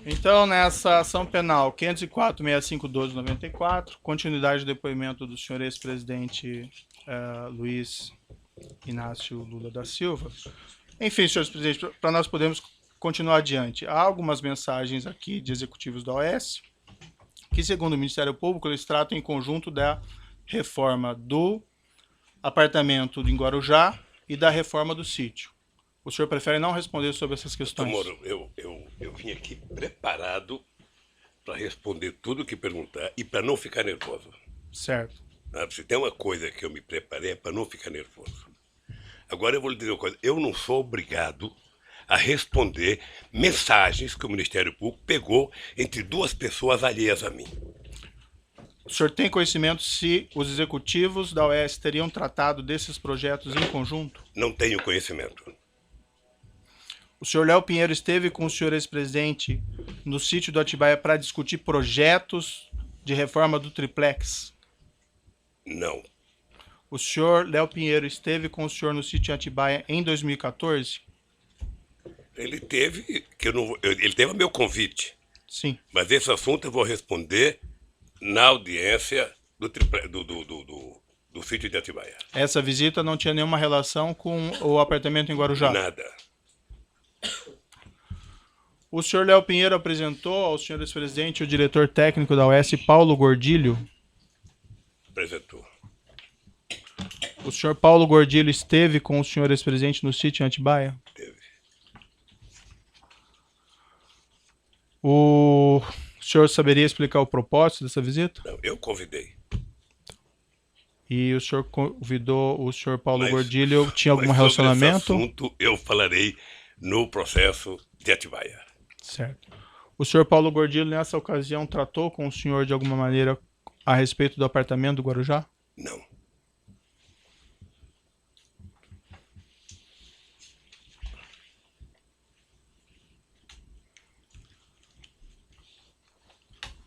Então, nessa ação penal 504.6512/94, continuidade do depoimento do senhor ex-presidente Luiz Inácio Lula da Silva. Enfim, senhores presidentes, para nós podermos continuar adiante, há algumas mensagens aqui de executivos da OAS que, segundo o Ministério Público, eles tratam em conjunto da reforma do apartamento de Guarujá e da reforma do sítio. O senhor prefere não responder sobre essas questões? Moro, eu vim aqui preparado para responder tudo que perguntar e para não ficar nervoso. Certo. Se tem uma coisa que eu me preparei é para não ficar nervoso. Agora eu vou lhe dizer uma coisa, eu não sou obrigado a responder mensagens que o Ministério Público pegou entre duas pessoas alheias a mim. O senhor tem conhecimento se os executivos da OAS teriam tratado desses projetos em conjunto? Não tenho conhecimento. O senhor Léo Pinheiro esteve com o senhor ex-presidente no sítio do Atibaia para discutir projetos de reforma do triplex? Não. O senhor Léo Pinheiro esteve com o senhor no sítio Atibaia em 2014? Ele teve a meu convite. Sim. Mas esse assunto eu vou responder na audiência do sítio de Atibaia. Essa visita não tinha nenhuma relação com o apartamento em Guarujá? Nada. O senhor Léo Pinheiro apresentou ao senhor ex-presidente o diretor técnico da OAS, Paulo Gordilho? Apresentou. O senhor Paulo Gordilho esteve com o senhor ex-presidente no sítio em Atibaia? Teve. O senhor saberia explicar o propósito dessa visita? Não, eu convidei. E o senhor convidou o senhor Paulo Gordilho, tinha algum sobre relacionamento? Esse assunto eu falarei no processo de Atibaia. Certo. O senhor Paulo Gordilho, nessa ocasião, tratou com o senhor de alguma maneira a respeito do apartamento do Guarujá? Não.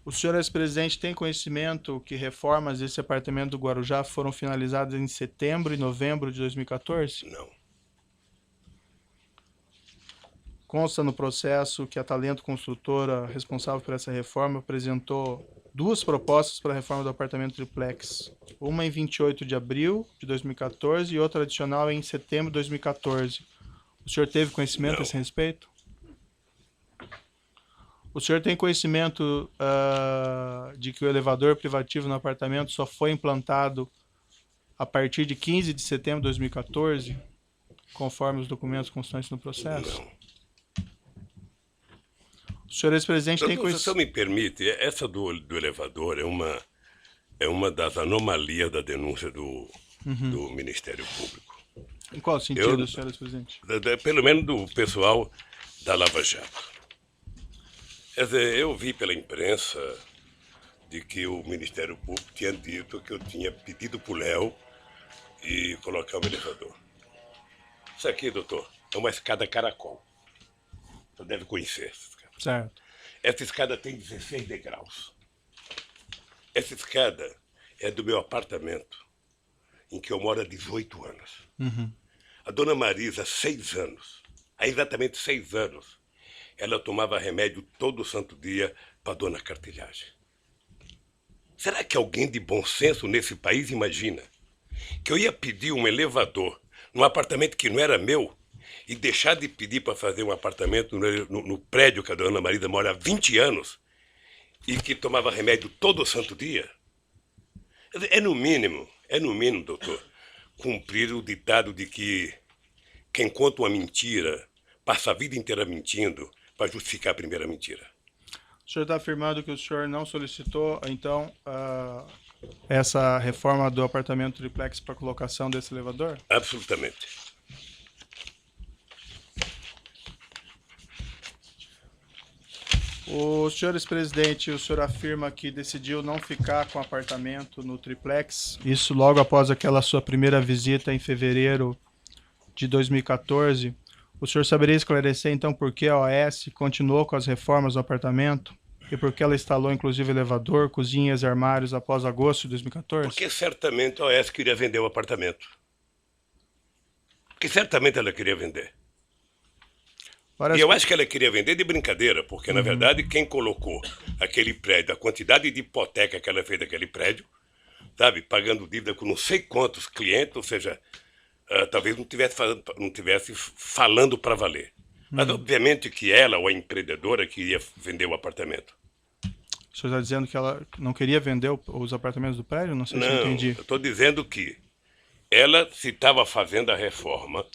O senhor ex-presidente tem conhecimento que reformas desse apartamento do Guarujá foram finalizadas em setembro e novembro de 2014? Não. Consta no processo que a Talento Construtora, responsável por essa reforma, apresentou duas propostas para a reforma do apartamento triplex. Uma em 28 de abril de 2014 e outra adicional em setembro de 2014. O senhor teve conhecimento a esse respeito? O senhor tem conhecimento de que o elevador privativo no apartamento só foi implantado a partir de 15 de setembro de 2014, conforme os documentos constantes no processo? Não. O senhor ex-presidente tem conhecimento... Se o senhor me permite, essa do elevador é uma das anomalias da denúncia do Ministério Público. Em qual sentido, senhor ex-presidente? Pelo menos do pessoal da Lava Jato. Quer dizer, eu vi pela imprensa de que o Ministério Público tinha dito que eu tinha pedido para o Léo e colocar um elevador. Isso aqui, doutor, é uma escada caracol. Você deve conhecer essa escada. Certo. Essa escada tem 16 degraus. Essa escada é do meu apartamento, em que eu moro há 18 anos. A dona Marisa, 6 anos, há exatamente 6 anos, ela tomava remédio todo santo dia para dona Cartilhagem. Será que alguém de bom senso nesse país imagina que eu ia pedir um elevador num apartamento que não era meu e deixar de pedir para fazer um apartamento no prédio que a dona Marisa mora há 20 anos e que tomava remédio todo santo dia? É no mínimo, doutor, cumprir o ditado de que quem conta uma mentira passa a vida inteira mentindo para justificar a primeira mentira. O senhor está afirmando que o senhor não solicitou, então, essa reforma do apartamento triplex para colocação desse elevador? Absolutamente. O senhor ex-presidente, o senhor afirma que decidiu não ficar com o apartamento no triplex, isso logo após aquela sua primeira visita em fevereiro de 2014. O senhor saberia esclarecer, então, por que a OAS continuou com as reformas do apartamento e por que ela instalou, inclusive, elevador, cozinhas e armários após agosto de 2014? Porque certamente a OAS queria vender o apartamento. Porque certamente ela queria vender. várias... E eu acho que ela queria vender de brincadeira, porque, na verdade, quem colocou aquele prédio, a quantidade de hipoteca que ela fez daquele prédio, sabe, pagando dívida com não sei quantos clientes, ou seja, talvez não tivesse falando para valer. Mas, obviamente, que ela, ou a empreendedora, queria vender o apartamento. O senhor está dizendo que ela não queria vender os apartamentos do prédio? Não sei se eu entendi. Eu estou dizendo que ela, se estava fazendo a reforma,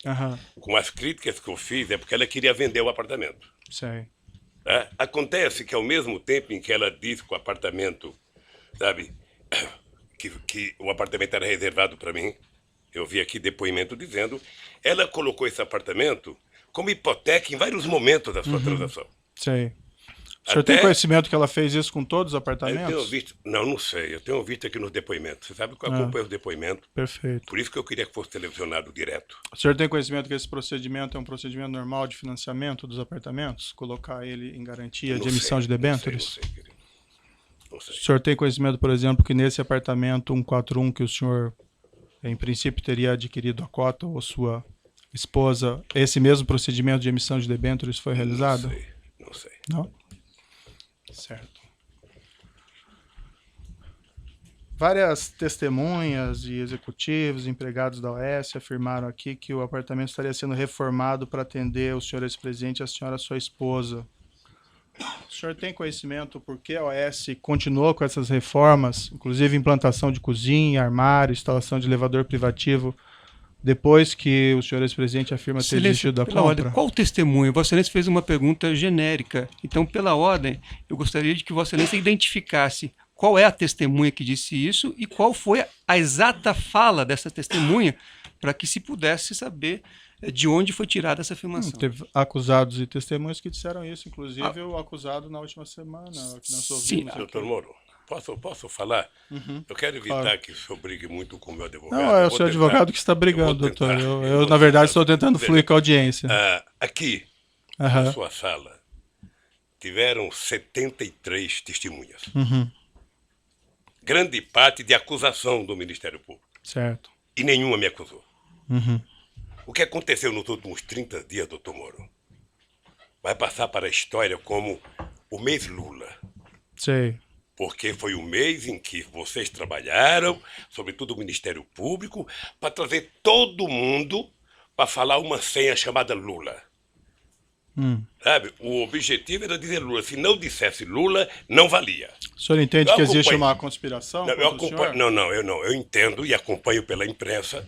com as críticas que eu fiz, é porque ela queria vender o apartamento. Sei. Acontece que, ao mesmo tempo em que ela disse que o apartamento, sabe, que o apartamento era reservado para mim, eu vi aqui depoimento dizendo, ela colocou esse apartamento como hipoteca em vários momentos da sua transação. Sei. O senhor tem conhecimento que ela fez isso com todos os apartamentos? Eu tenho visto, não sei, eu tenho visto aqui nos depoimentos. Você sabe que eu acompanho os depoimentos. Perfeito. Por isso que eu queria que fosse televisionado direto. O senhor tem conhecimento que esse procedimento é um procedimento normal de financiamento dos apartamentos? Colocar ele em garantia de emissão de debêntures? Não sei, querido. Não sei. O senhor tem conhecimento, por exemplo, que nesse apartamento 141 que o senhor, em princípio, teria adquirido a cota ou sua esposa, esse mesmo procedimento de emissão de debêntures foi realizado? Não sei. Não? Certo. Várias testemunhas e executivos, empregados da OAS afirmaram aqui que o apartamento estaria sendo reformado para atender o senhor ex-presidente e a senhora sua esposa. O senhor tem conhecimento por que a OAS continuou com essas reformas, inclusive implantação de cozinha, armário, instalação de elevador privativo, depois que o senhor ex-presidente afirma ter desistido da compra? Ordem, qual o testemunho? Vossa Excelência fez uma pergunta genérica. Então, pela ordem, eu gostaria de que Vossa Excelência identificasse qual é a testemunha que disse isso e qual foi a exata fala dessa testemunha, para que se pudesse saber de onde foi tirada essa afirmação. Teve acusados e testemunhas que disseram isso, inclusive o acusado na última semana, que nós ouvimos. Sim, doutor Moro. Posso falar? Eu quero evitar que o senhor brigue muito com o meu advogado. Não, é o seu advogado que está brigando, doutor. Eu na verdade, estou tentando fluir com a audiência. Aqui, na sua sala, tiveram 73 testemunhas. Grande parte de acusação do Ministério Público. Certo. E nenhuma me acusou. O que aconteceu nos últimos 30 dias, doutor Moro, vai passar para a história como o mês Lula. Sei. Porque foi o mês em que vocês trabalharam, sobretudo o Ministério Público, para trazer todo mundo para falar uma senha chamada Lula. Sabe? O objetivo era dizer Lula. Se não dissesse Lula, não valia. O senhor entende que existe uma conspiração? Eu entendo e acompanho pela imprensa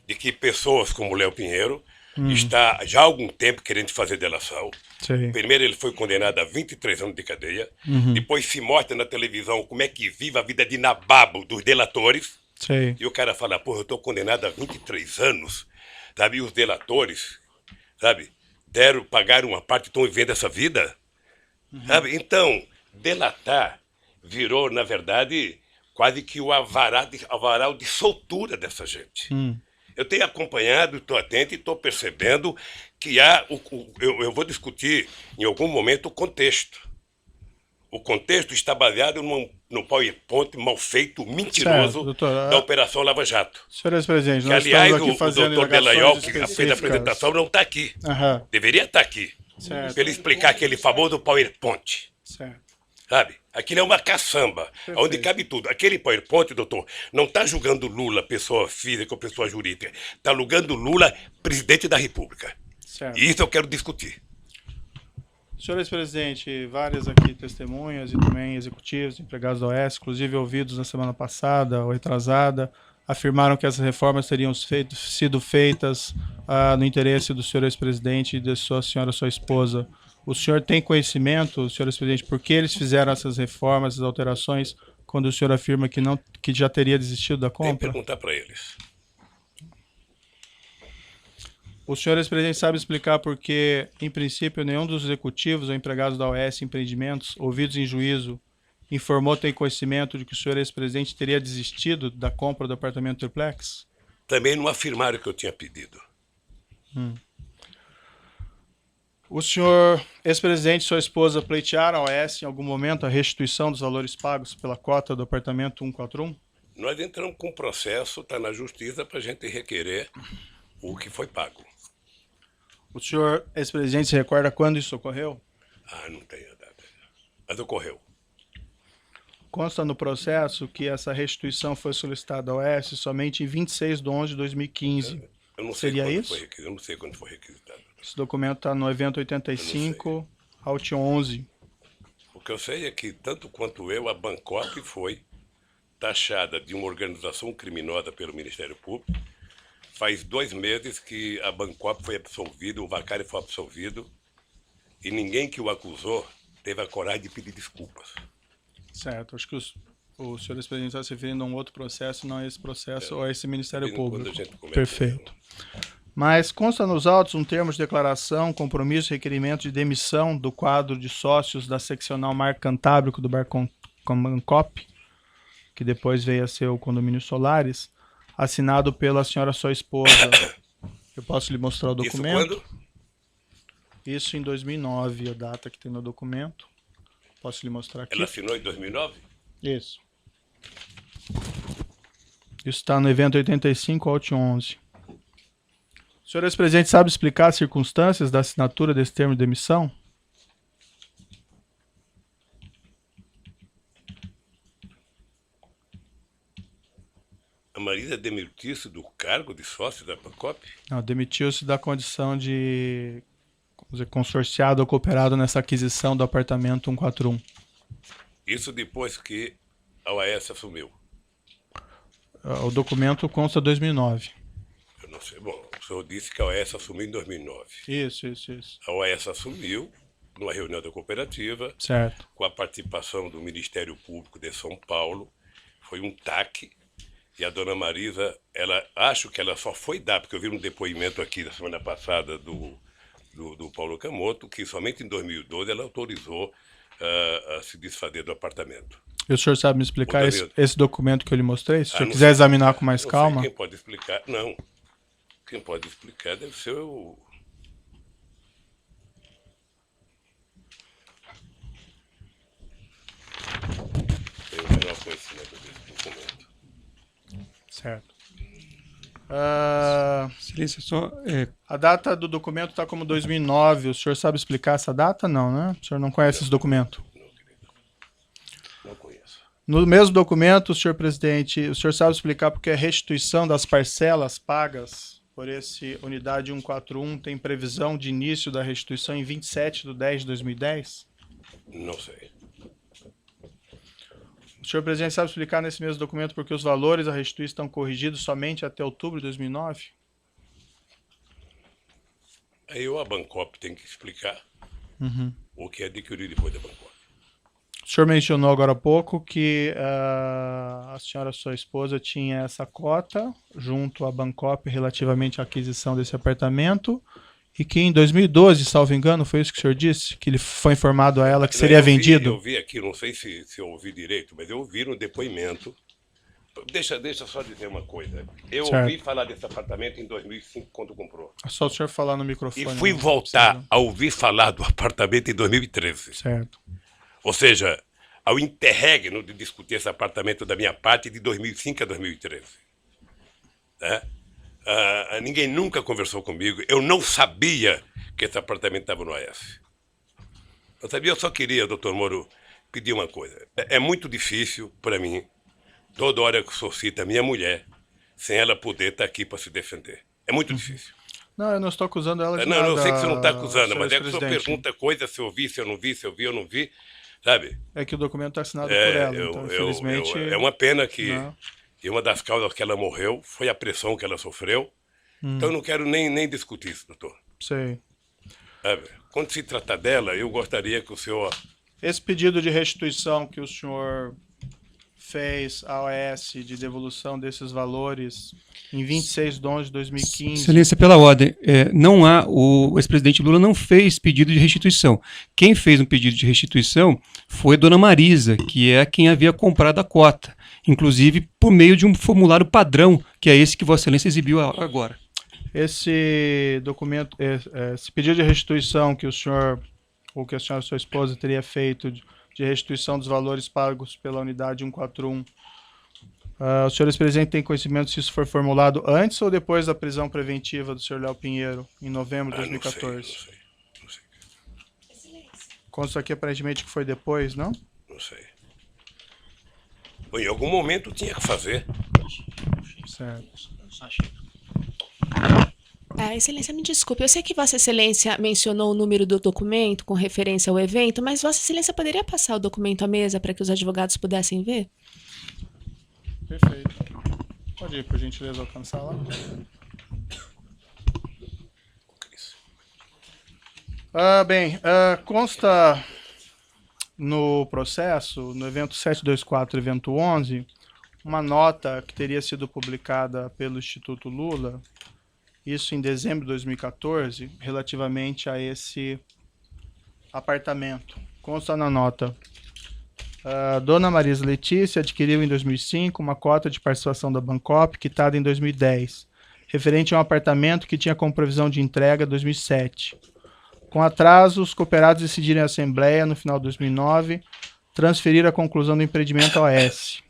de que pessoas como Léo Pinheiro está já há algum tempo querendo fazer delação. Sim. Primeiro ele foi condenado a 23 anos de cadeia. Depois se mostra na televisão como é que vive a vida de nababo dos delatores. Sim. E o cara fala, eu estou condenado a 23 anos. Sabe? E os delatores, sabe, pagaram uma parte e estão vivendo essa vida. Sabe? Então, delatar virou, na verdade, quase que o avaral de soltura dessa gente. Eu tenho acompanhado, estou atento e estou percebendo que eu vou discutir em algum momento o contexto. O contexto está baseado no PowerPoint mal feito, mentiroso, certo, doutor, da Operação Lava Jato. Senhor ex-presidente, nós aliás, estamos aqui fazendo o doutor Delaiol, que fez a apresentação, não está aqui. Deveria estar aqui. Para ele explicar aquele famoso PowerPoint. Certo. Sabe? Aquilo é uma caçamba, onde cabe tudo. Aquele PowerPoint, doutor, não está julgando Lula, pessoa física ou pessoa jurídica. Está julgando Lula, presidente da República. Certo. E isso eu quero discutir. Senhor ex-presidente, várias aqui testemunhas e também executivos, empregados da OAS, inclusive ouvidos na semana passada ou retrasada, afirmaram que essas reformas teriam sido feitas no interesse do senhor ex-presidente e da sua esposa. O senhor tem conhecimento, senhor ex-presidente, por que eles fizeram essas reformas, essas alterações, quando o senhor afirma que já teria desistido da compra? Tem que perguntar para eles. O senhor ex-presidente sabe explicar por que, em princípio, nenhum dos executivos ou empregados da OAS Empreendimentos, ouvidos em juízo, informou ter conhecimento de que o senhor ex-presidente teria desistido da compra do apartamento triplex? Também não afirmaram que eu tinha pedido. O senhor ex-presidente e sua esposa pleitearam a OAS em algum momento a restituição dos valores pagos pela cota do apartamento 141? Nós entramos com um processo, está na justiça, para a gente requerer o que foi pago. O senhor, ex-presidente, se recorda quando isso ocorreu? Ah, não tenho a data. Mas ocorreu. Consta no processo que essa restituição foi solicitada ao OAS somente em 26 de 11 de 2015. Eu não sei Seria quando isso? foi requisitado. Eu não sei quando foi requisitado. Esse documento está no evento 85, Alt 11. O que eu sei é que, tanto quanto eu, a Bancop foi taxada de uma organização criminosa pelo Ministério Público. Faz 2 meses que a Bancop foi absolvida, o Vacari foi absolvido, e ninguém que o acusou teve a coragem de pedir desculpas. Certo, acho que o senhor ex-presidente está se referindo a um outro processo, não a esse processo ou a esse Ministério Quando Público. a gente comenta, Perfeito. Mas consta nos autos um termo de declaração, compromisso e requerimento de demissão do quadro de sócios da seccional Mar Cantábrico do Bancop, que depois veio a ser o condomínio Solares, assinado pela senhora sua esposa. Eu posso lhe mostrar o documento? Isso quando? Isso em 2009, a data que tem no documento. Posso lhe mostrar aqui? Ela assinou em 2009? Isso. Isso está no evento 85, Alt 11. O senhor ex-presidente sabe explicar as circunstâncias da assinatura desse termo de demissão? A Marisa demitiu-se do cargo de sócio da Bancop? Não, demitiu-se da condição de, vamos dizer, consorciado ou cooperado nessa aquisição do apartamento 141. Isso depois que a OAS assumiu. O documento consta 2009. Eu não sei. Bom, o senhor disse que a OAS assumiu em 2009. Isso. A OAS assumiu numa reunião da cooperativa, Certo. com a participação do Ministério Público de São Paulo. Foi um TAC. E a dona Marisa, acho que ela só foi dar, porque eu vi um depoimento aqui da semana passada do Paulo Camoto, que somente em 2012 ela autorizou a se desfazer do apartamento. E o senhor sabe me explicar esse documento que eu lhe mostrei? Se o senhor não quiser sei. examinar com mais Não calma. sei quem pode explicar. Não. Quem pode explicar deve ser o... Tenho o menor conhecimento desse documento. Certo. Excelência, só A data do documento está como 2009. O senhor sabe explicar essa data? Não, né? O senhor não conhece esse documento? Não, querido. Não conheço. No mesmo documento, senhor presidente, o senhor sabe explicar porque a restituição das parcelas pagas por esse unidade 141 tem previsão de início da restituição em 27/10/2010? Não sei. O senhor presidente sabe explicar nesse mesmo documento porque os valores a restituir estão corrigidos somente até outubro de 2009? Aí a Bancop tem que explicar o que é adquirido depois da Bancop. O senhor mencionou agora há pouco que a senhora, sua esposa, tinha essa cota junto à Bancop relativamente à aquisição desse apartamento e que em 2012, salvo engano, foi isso que o senhor disse? Que ele foi informado a ela que seria vendido? Eu vi aqui, não sei se eu ouvi direito, mas eu ouvi no depoimento. Deixa só dizer uma coisa. Eu Certo. ouvi falar desse apartamento em 2005, quando comprou. É só o senhor falar no E microfone. fui não voltar precisa. a ouvir falar do apartamento em 2013. Certo. Ou seja, ao interregno de discutir esse apartamento da minha parte de 2005 a 2013. Né? Ninguém nunca conversou comigo. Eu não sabia que esse apartamento estava no AS. Eu sabia, eu só queria, doutor Moro, pedir uma coisa. É muito difícil para mim, toda hora que o senhor cita a minha mulher, sem ela poder estar aqui para se defender. É muito difícil. Não, eu não estou acusando ela de Não, nada. eu sei que você não está acusando, senhor mas é que o senhor ex-presidente. pergunta coisa, se eu vi, se eu não vi, se eu vi, eu não vi, sabe? É que o documento está assinado por ela, então infelizmente... é uma pena que Não. e uma das causas que ela morreu foi a pressão que ela sofreu. Então eu não quero nem discutir isso, doutor. Sei. Sabe? Quando se trata dela, eu gostaria que o senhor... Esse pedido de restituição que o senhor fez à OAS de devolução desses valores em 26 de 11 de 2015... Excelência, pela ordem, não há, o ex-presidente Lula não fez pedido de restituição. Quem fez um pedido de restituição foi a dona Marisa, que é quem havia comprado a cota, inclusive por meio de um formulário padrão, que é esse que Vossa Excelência exibiu agora. Esse documento, esse pedido de restituição que o senhor, ou que a senhora, sua esposa, teria feito de restituição dos valores pagos pela unidade 141, O senhor ex-presidente tem conhecimento se isso foi formulado antes ou depois da prisão preventiva do senhor Léo Pinheiro, em novembro de 2014? Não sei. Consta aqui aparentemente que foi depois, não? Não sei. Bom, em algum momento tinha que fazer. Certo. Excelência, me desculpe, eu sei que Vossa Excelência mencionou o número do documento com referência ao evento, mas Vossa Excelência poderia passar o documento à mesa para que os advogados pudessem ver? Perfeito. Pode ir, por gentileza, alcançar lá. Consta no processo, no evento 724, evento 11, uma nota que teria sido publicada pelo Instituto Lula, isso em dezembro de 2014, relativamente a esse apartamento. Consta na nota: Dona Marisa Letícia adquiriu em 2005 uma cota de participação da Bancop, quitada em 2010, referente a um apartamento que tinha como previsão de entrega 2007. Com atraso, os cooperados decidiram em assembleia, no final de 2009, transferir a conclusão do empreendimento ao AS.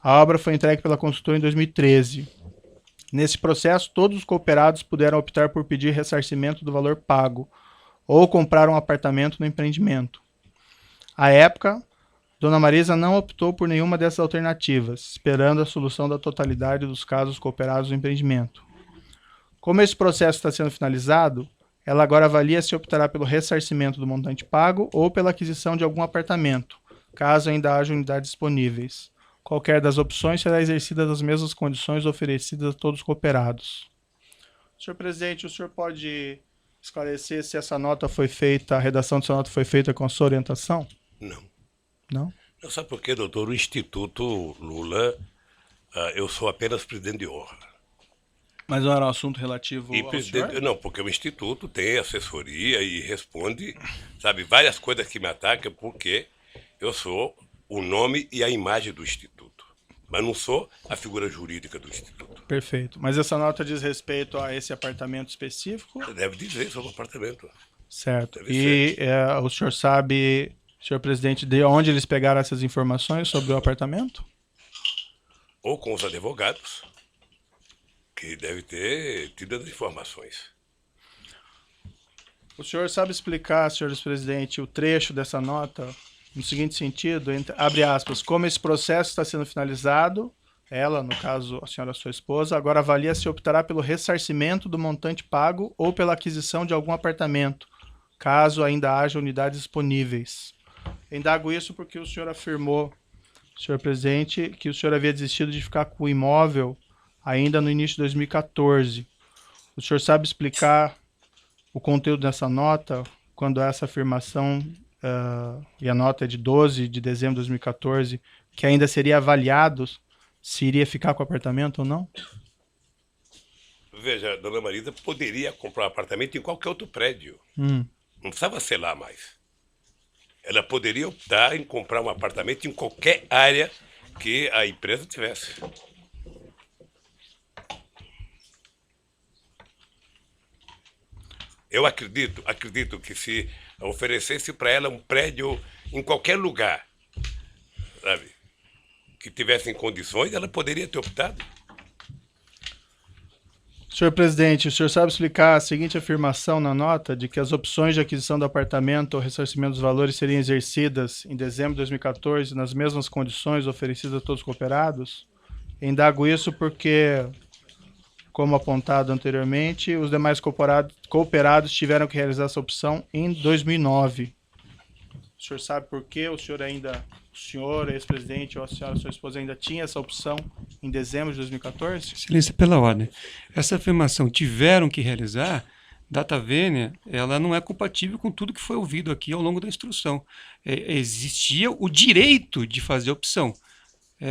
A obra foi entregue pela consultora em 2013. Nesse processo, todos os cooperados puderam optar por pedir ressarcimento do valor pago ou comprar um apartamento no empreendimento. À época, Dona Marisa não optou por nenhuma dessas alternativas, esperando a solução da totalidade dos casos cooperados no empreendimento. Como esse processo está sendo finalizado, ela agora avalia se optará pelo ressarcimento do montante pago ou pela aquisição de algum apartamento, caso ainda haja unidades disponíveis. Qualquer das opções será exercida nas mesmas condições oferecidas a todos os cooperados. Senhor presidente, o senhor pode esclarecer se essa nota foi feita, a redação dessa nota foi feita com a sua orientação? Não. Não? Não sabe por quê, doutor? O Instituto Lula, eu sou apenas presidente de honra. Mas não era um assunto relativo ao senhor? Não, porque o Instituto tem assessoria e responde, sabe, várias coisas que me atacam, porque eu sou o nome e a imagem do Instituto, mas não sou a figura jurídica do Instituto. Perfeito. Mas essa nota diz respeito a esse apartamento específico? Você deve dizer sobre o apartamento. Certo. Deve E o senhor sabe, senhor presidente, de onde eles pegaram essas informações sobre o apartamento? Ou com os advogados, que deve ter tido as informações. O senhor sabe explicar, senhor presidente, o trecho dessa nota no seguinte sentido, abre aspas, como esse processo está sendo finalizado, ela, no caso a senhora sua esposa, agora avalia se optará pelo ressarcimento do montante pago ou pela aquisição de algum apartamento, caso ainda haja unidades disponíveis. Indago isso porque o senhor afirmou, senhor presidente, que o senhor havia desistido de ficar com o imóvel ainda no início de 2014. O senhor sabe explicar o conteúdo dessa nota, quando essa afirmação, e a nota é de 12 de dezembro de 2014, que ainda seria avaliado se iria ficar com o apartamento ou não? Veja, dona Marisa poderia comprar um apartamento em qualquer outro prédio. Não precisava ser lá mais. Ela poderia optar em comprar um apartamento em qualquer área que a empresa tivesse. Eu acredito que se oferecesse para ela um prédio em qualquer lugar, sabe, que tivesse em condições, ela poderia ter optado. Senhor presidente, o senhor sabe explicar a seguinte afirmação na nota de que as opções de aquisição do apartamento ou ressarcimento dos valores seriam exercidas em dezembro de 2014 nas mesmas condições oferecidas a todos os cooperados? Indago isso porque, como apontado anteriormente, os demais cooperados tiveram que realizar essa opção em 2009. O senhor sabe por quê? O senhor, ex-presidente, ou a senhora, sua esposa, ainda tinha essa opção em dezembro de 2014? Excelência, pela ordem. Essa afirmação, tiveram que realizar, data vênia, ela não é compatível com tudo que foi ouvido aqui ao longo da instrução. Existia o direito de fazer opção,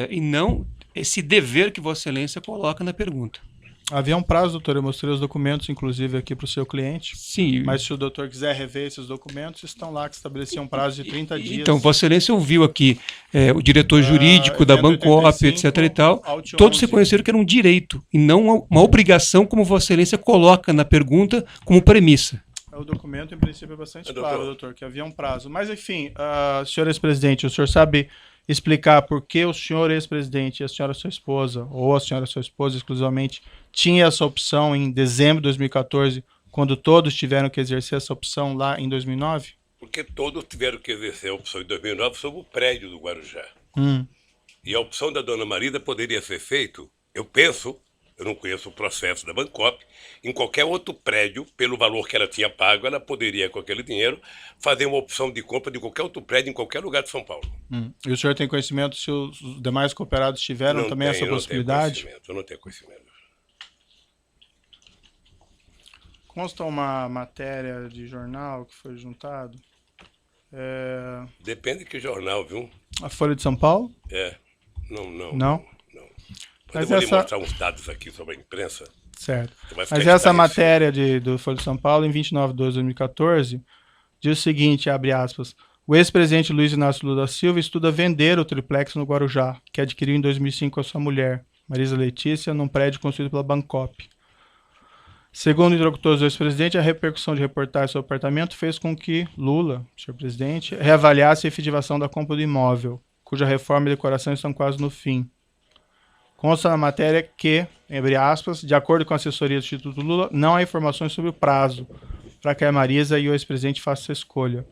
e não esse dever que Vossa Excelência coloca na pergunta. Havia um prazo, doutor, eu mostrei os documentos, inclusive, aqui para o seu cliente. Sim. Mas se o doutor quiser rever esses documentos, estão lá, que estabelecia um prazo de 30 dias. Então, Vossa Excelência ouviu aqui o diretor jurídico da Bancop, etc. e tal. Todos reconheceram que era um direito e não uma obrigação, como Vossa Excelência coloca na pergunta como premissa. O documento, em princípio, é bastante claro, doutor, que havia um prazo. Mas, enfim, senhor ex-presidente, o senhor sabe explicar por que o senhor ex-presidente e a senhora sua esposa, ou a senhora sua esposa exclusivamente, tinha essa opção em dezembro de 2014, quando todos tiveram que exercer essa opção lá em 2009? Porque todos tiveram que exercer a opção em 2009 sobre o prédio do Guarujá. E a opção da dona Marisa poderia ser feita, eu penso, eu não conheço o processo da Bancop, em qualquer outro prédio, pelo valor que ela tinha pago, ela poderia, com aquele dinheiro, fazer uma opção de compra de qualquer outro prédio em qualquer lugar de São Paulo. E o senhor tem conhecimento se os demais cooperados tiveram Não também tenho, essa possibilidade? Eu não tenho conhecimento. Consta uma matéria de jornal que foi juntado. Depende de que jornal, viu? A Folha de São Paulo? Não. Não? Mas Mas eu vou lhe essa- mostrar uns dados aqui sobre a imprensa. Certo. Você vai ficar Mas essa esclarecido. matéria do Folha de São Paulo, em 29 de 12 de 2014, diz o seguinte, abre aspas, o ex-presidente Luiz Inácio Lula da Silva estuda vender o triplex no Guarujá, que adquiriu em 2005 com a sua mulher, Marisa Letícia, num prédio construído pela Bancop. Segundo interlocutores do ex-presidente, a repercussão de reportagens sobre o apartamento fez com que Lula, senhor presidente, reavaliasse a efetivação da compra do imóvel, cuja reforma e decoração estão quase no fim. Consta na matéria que, abre aspas, de acordo com a assessoria do Instituto Lula, não há informações sobre o prazo para que a Marisa e o ex-presidente façam essa escolha.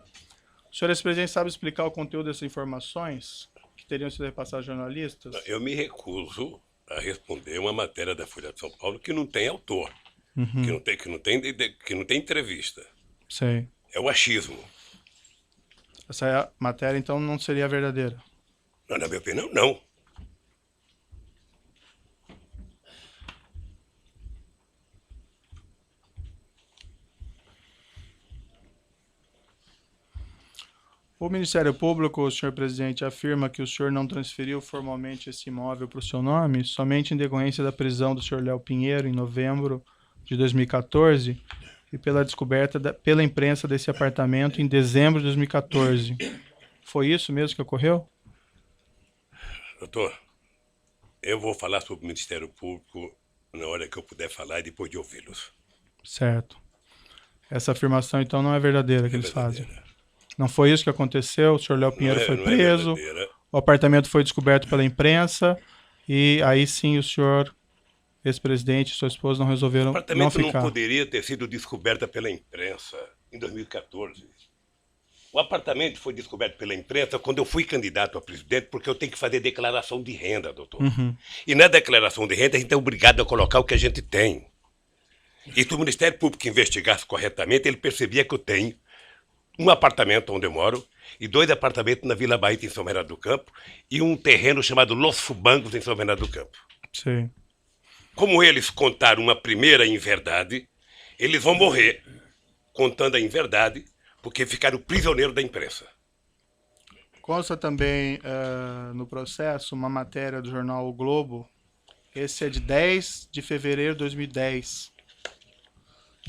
O senhor ex-presidente sabe explicar o conteúdo dessas informações que teriam sido repassadas aos jornalistas? Eu me recuso a responder uma matéria da Folha de São Paulo que não tem autor, que não tem entrevista. Sei. É o achismo. Essa matéria, então, não seria verdadeira? Não, na minha opinião, não. O Ministério Público, senhor presidente, afirma que o senhor não transferiu formalmente esse imóvel para o seu nome, somente em decorrência da prisão do senhor Léo Pinheiro, em novembro de 2014, e pela descoberta pela imprensa desse apartamento em dezembro de 2014. Foi isso mesmo que ocorreu? Doutor, eu vou falar sobre o Ministério Público na hora que eu puder falar e depois de ouvi-los. Certo. Essa afirmação, então, não é verdadeira que eles fazem. Verdadeira. Não foi isso que aconteceu, o senhor Léo Pinheiro foi não preso, verdadeira. o apartamento foi descoberto pela imprensa, e aí sim o senhor, ex-presidente e sua esposa não O resolveram não apartamento não ficar. poderia ter sido descoberto pela imprensa em 2014. O apartamento foi descoberto pela imprensa quando eu fui candidato a presidente, porque eu tenho que fazer declaração de renda, doutor. E na declaração de renda a gente é obrigado a colocar o que a gente tem. E se o Ministério Público investigasse corretamente, ele percebia que eu tenho um apartamento onde eu moro e 2 apartamentos na Vila Bahia, em São Bernardo do Campo, e um terreno chamado Los Fubangos, em São Bernardo do Campo. Sim. Como eles contaram uma primeira inverdade, eles vão morrer contando a inverdade, porque ficaram prisioneiros da imprensa. Consta também no processo uma matéria do jornal O Globo, esse é de 10 de fevereiro de 2010,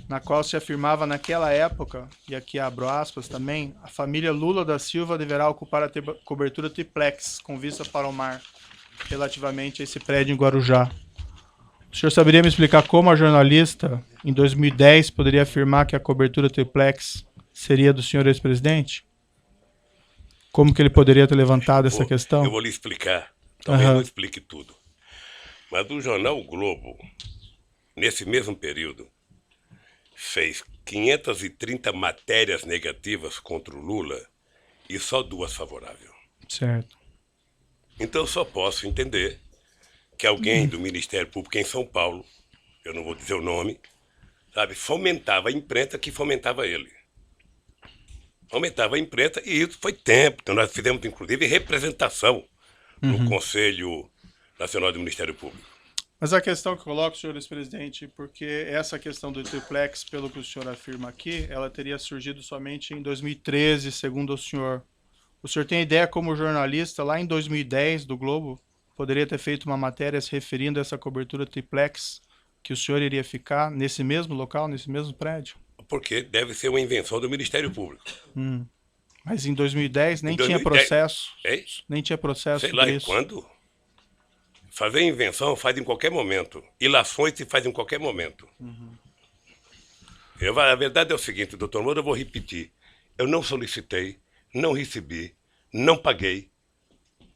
na qual se afirmava naquela época, e aqui abro aspas também, a família Lula da Silva deverá ocupar a cobertura triplex com vista para o mar, relativamente a esse prédio em Guarujá. O senhor saberia me explicar como a jornalista, em 2010, poderia afirmar que a cobertura triplex seria do senhor ex-presidente? Como que ele poderia ter levantado essa questão? Eu vou lhe explicar. Talvez Aham. não explique tudo. Mas o jornal o Globo, nesse mesmo período, fez 530 matérias negativas contra o Lula e só 2 favoráveis. Certo. Então eu só posso entender que alguém do Ministério Público em São Paulo, eu não vou dizer o nome, sabe, fomentava a imprensa que fomentava ele. Fomentava a imprensa e isso foi tempo. Então nós fizemos, inclusive, representação no Conselho Nacional do Ministério Público. Mas a questão que eu coloco, senhor ex-presidente, porque essa questão do triplex, pelo que o senhor afirma aqui, ela teria surgido somente em 2013, segundo o senhor. O senhor tem ideia como jornalista, lá em 2010, do Globo, poderia ter feito uma matéria se referindo a essa cobertura triplex, que o senhor iria ficar nesse mesmo local, nesse mesmo prédio? Porque deve ser uma invenção do Ministério Público. Mas em 2010 nem Em tinha 2010, processo. Hein? Nem tinha processo Sei sobre lá, e isso. quando? Fazer invenção faz em qualquer momento. Ilações se faz em qualquer momento. A verdade é o seguinte, doutor Moura, eu vou repetir. Eu não solicitei, não recebi, não paguei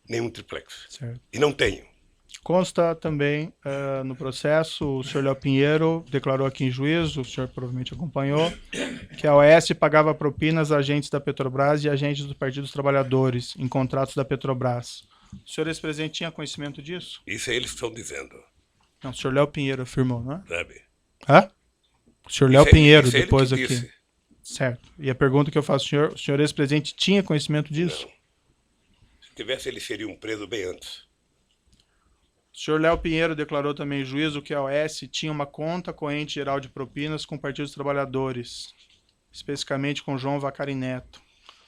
nenhum triplex. Certo. E não tenho. Consta também no processo, o senhor Léo Pinheiro declarou aqui em juízo, o senhor provavelmente acompanhou, que a OAS pagava propinas a agentes da Petrobras e agentes do Partido dos Trabalhadores em contratos da Petrobras. O senhor ex-presidente tinha conhecimento disso? Isso eles estão dizendo, Não, o senhor Léo Pinheiro afirmou, não é? sabe? Hã? O senhor Léo Pinheiro, isso é ele depois que aqui. disse. Certo. E a pergunta que eu faço, o senhor ex-presidente tinha conhecimento disso? Não. Se tivesse, eles seriam presos bem antes. O senhor Léo Pinheiro declarou também em juízo que a OAS tinha uma conta corrente geral de propinas com o Partido dos Trabalhadores, especificamente com João Vacari Neto.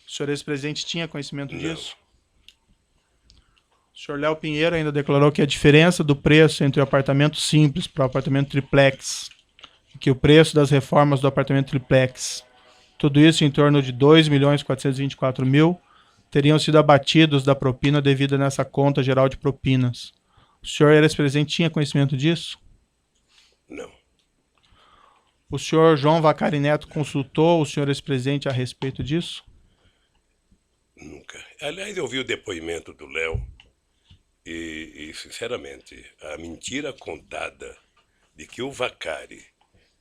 O senhor ex-presidente tinha conhecimento Não. disso? O senhor Léo Pinheiro ainda declarou que a diferença do preço entre o apartamento simples para o apartamento triplex, e que o preço das reformas do apartamento triplex, tudo isso em torno de 2.424.000, teriam sido abatidos da propina devida nessa conta geral de propinas. O senhor ex-presidente tinha conhecimento disso? Não. O senhor João Vacari Neto consultou o senhor ex-presidente a respeito disso? Nunca. Aliás, eu vi o depoimento do Léo e, sinceramente, a mentira contada de que o Vacari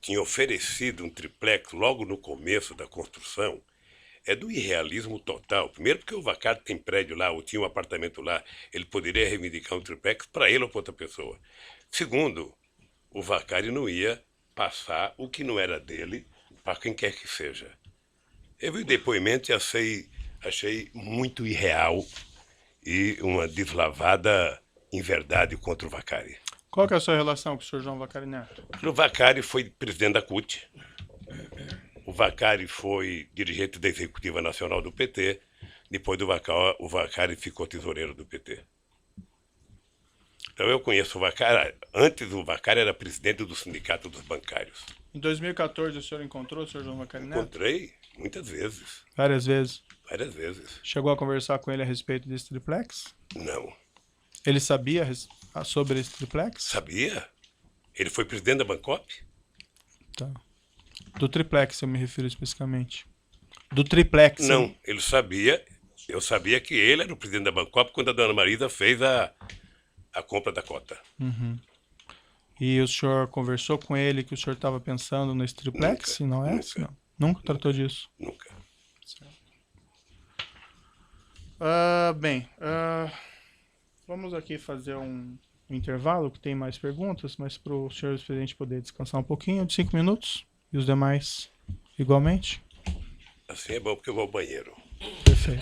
tinha oferecido um triplex logo no começo da construção é do irrealismo total. Primeiro porque o Vacari tem prédio lá, ou tinha um apartamento lá, ele poderia reivindicar um triplex para ele ou para outra pessoa. Segundo, o Vacari não ia passar o que não era dele para quem quer que seja. Eu vi o depoimento e achei muito irreal e uma deslavada inverdade contra o Vacari. Qual que é a sua relação com o senhor João Vacari Neto? O Vacari foi presidente da CUT. O Vacari foi dirigente da Executiva Nacional do PT. Depois do Vacari, o Vacari ficou tesoureiro do PT. Então eu conheço o Vacari. Antes o Vacari era presidente do Sindicato dos Bancários. Em 2014 o senhor encontrou o senhor João Vacari Neto? Encontrei muitas vezes. Várias vezes. Várias vezes. Chegou a conversar com ele a respeito desse triplex? Não. Ele sabia sobre esse triplex? Sabia? Ele foi presidente da Bancop? Tá. Do triplex eu me refiro especificamente. Do triplex. Não, ele sabia. Eu sabia que ele era o presidente da Bancop quando a dona Marisa fez a compra da cota. E o senhor conversou com ele que o senhor estava pensando nesse triplex? Nunca, E não é? nunca. Não. Nunca tratou disso? Nunca. Vamos aqui fazer um intervalo, que tem mais perguntas, mas para o senhor presidente poder descansar um pouquinho, de 5 minutos, e os demais igualmente. Assim é bom porque eu vou ao banheiro. Perfeito.